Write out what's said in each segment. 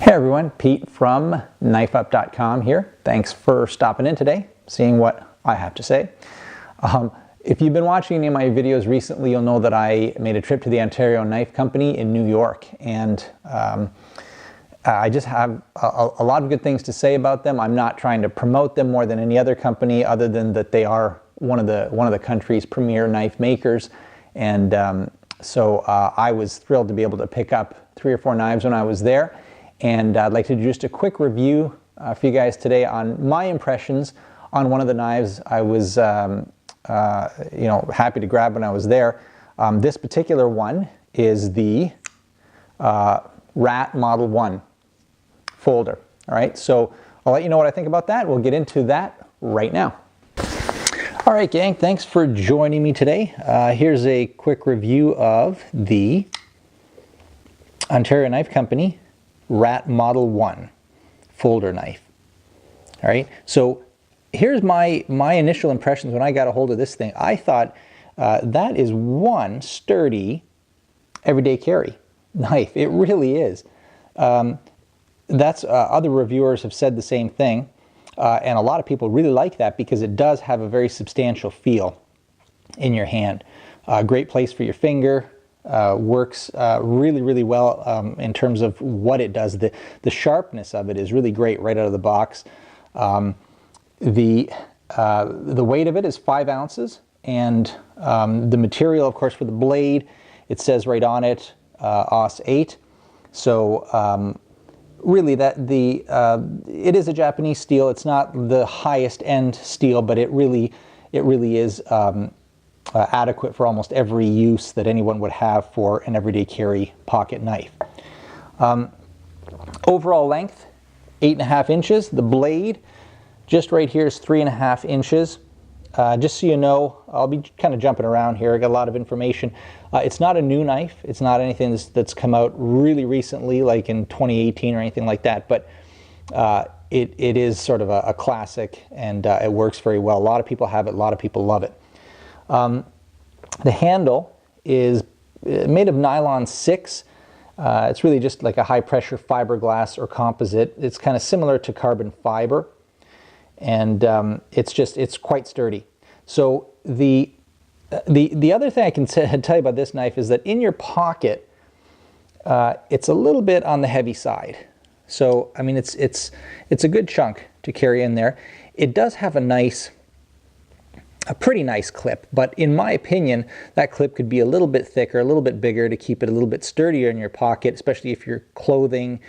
Hey everyone, Pete from KnifeUp.com here. Thanks for stopping in today, seeing what I have to say. If you've been watching any of my videos recently, you'll know that I made a trip to the Ontario Knife Company in New York, and I just have a lot of good things to say about them. I'm not trying to promote them more than any other company, other than that they are one of the country's premier knife makers, and so I was thrilled to be able to pick up 3 or 4 knives when I was there. And I'd like to do just a quick review for you guys today on my impressions on one of the knives I was happy to grab when I was there. This particular one is the Rat Model 1 folder. All right, so I'll let you know what I think about that. We'll get into that right now. All right, gang, thanks for joining me today. Here's a quick review of the Ontario Knife Company Rat Model 1 folder knife. All right, so here's my initial impressions when I got a hold of this thing. I thought that is one sturdy everyday carry knife. It really is. Other reviewers have said the same thing, and a lot of people really like that because it does have a very substantial feel in your hand. Great place for your finger. Works really well in terms of what it does. The sharpness of it is really great right out of the box. The weight of it is 5 ounces, and the material, of course, for the blade, it says right on it AUS 8. So really, it is a Japanese steel. It's not the highest end steel, but it really is adequate for almost every use that anyone would have for an everyday carry pocket knife. Overall length, 8.5 inches. The blade, just right here, is 3.5 inches. Just so you know, I'll be kind of jumping around here. I got a lot of information. It's not a new knife. It's not anything that's come out really recently, like in 2018 or anything like that, but it is sort of a classic, and it works very well. A lot of people have it. A lot of people love it. The handle is made of nylon 6. It's really just like a high pressure fiberglass or composite. It's kind of similar to carbon fiber, and it's quite sturdy. So the other thing I can tell you about this knife is that in your pocket, it's a little bit on the heavy side. So I mean, it's a good chunk to carry in there. It does have a pretty nice clip, but in my opinion, that clip could be a little bit thicker, a little bit bigger to keep it a little bit sturdier in your pocket, especially if your clothing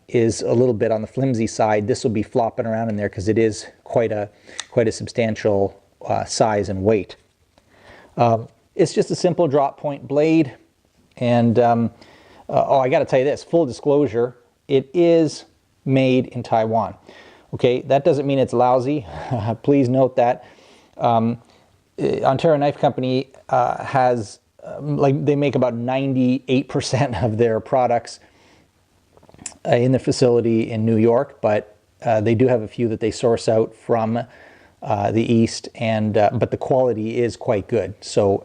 is a little bit on the flimsy side. This will be flopping around in there because it is quite a substantial size and weight. It's just a simple drop point blade, and I got to tell you this, full disclosure, it is made in Taiwan. Okay, that doesn't mean it's lousy. Please note that. Ontario Knife Company has, they make about 98% of their products in the facility in New York, but they do have a few that they source out from the East, and but the quality is quite good. So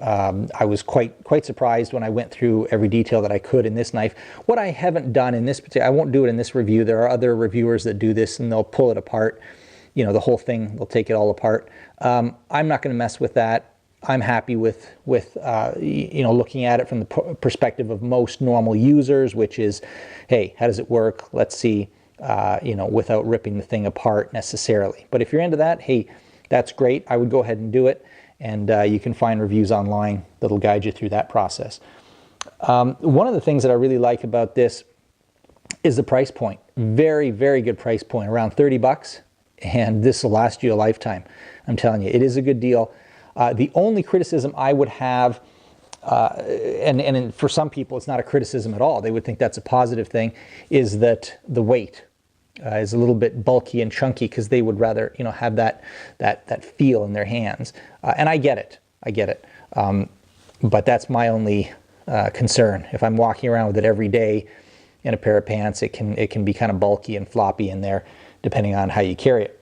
I was quite surprised when I went through every detail that I could in this knife. What I haven't done in this particular, I won't do it in this review. There are other reviewers that do this, and they'll pull it apart. You know, the whole thing, they'll take it all apart. I'm not going to mess with that. I'm happy with looking at it from the perspective of most normal users, which is, hey, how does it work? Let's see, without ripping the thing apart necessarily. But if you're into that, hey, that's great. I would go ahead and do it, and you can find reviews online that'll guide you through that process. One of the things that I really like about this is the price point. Very, very good price point, around 30 bucks. And this will last you a lifetime. I'm telling you, it is a good deal. The only criticism I would have, and for some people it's not a criticism at all, they would think that's a positive thing, is that the weight is a little bit bulky and chunky because they would rather have that feel in their hands. And I get it. But that's my only concern. If I'm walking around with it every day in a pair of pants, it can be kind of bulky and floppy in there, depending on how you carry it.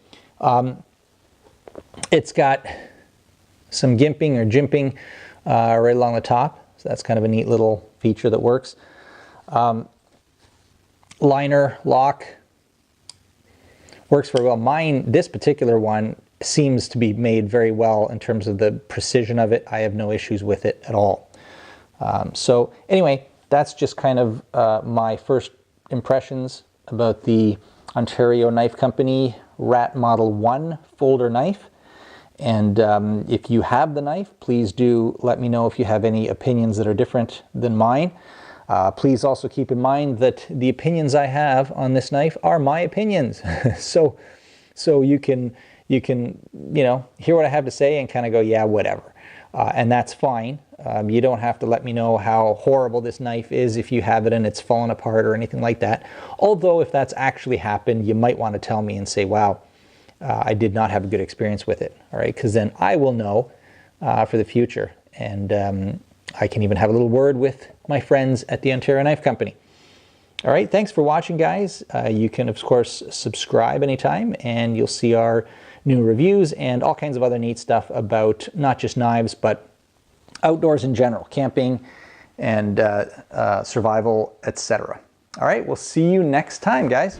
It's got some gimping or jimping right along the top, so that's kind of a neat little feature that works. liner lock works very well. Mine, this particular one, seems to be made very well in terms of the precision of it. I have no issues with it at all. So anyway, that's just kind of my first impressions about the Ontario Knife Company Rat Model 1 folder knife. And if you have the knife, please do let me know if you have any opinions that are different than mine. Please also keep in mind that the opinions I have on this knife are my opinions. so you can hear what I have to say and kind of go, yeah, whatever. And that's fine. You don't have to let me know how horrible this knife is if you have it and it's fallen apart or anything like that. Although if that's actually happened, you might want to tell me and say, wow, I did not have a good experience with it. All right, because then I will know for the future. And I can even have a little word with my friends at the Ontario Knife Company. All right, thanks for watching, guys. You can, of course, subscribe anytime, and you'll see our new reviews and all kinds of other neat stuff about not just knives, but outdoors in general, camping and survival, etc. All right, we'll see you next time, guys.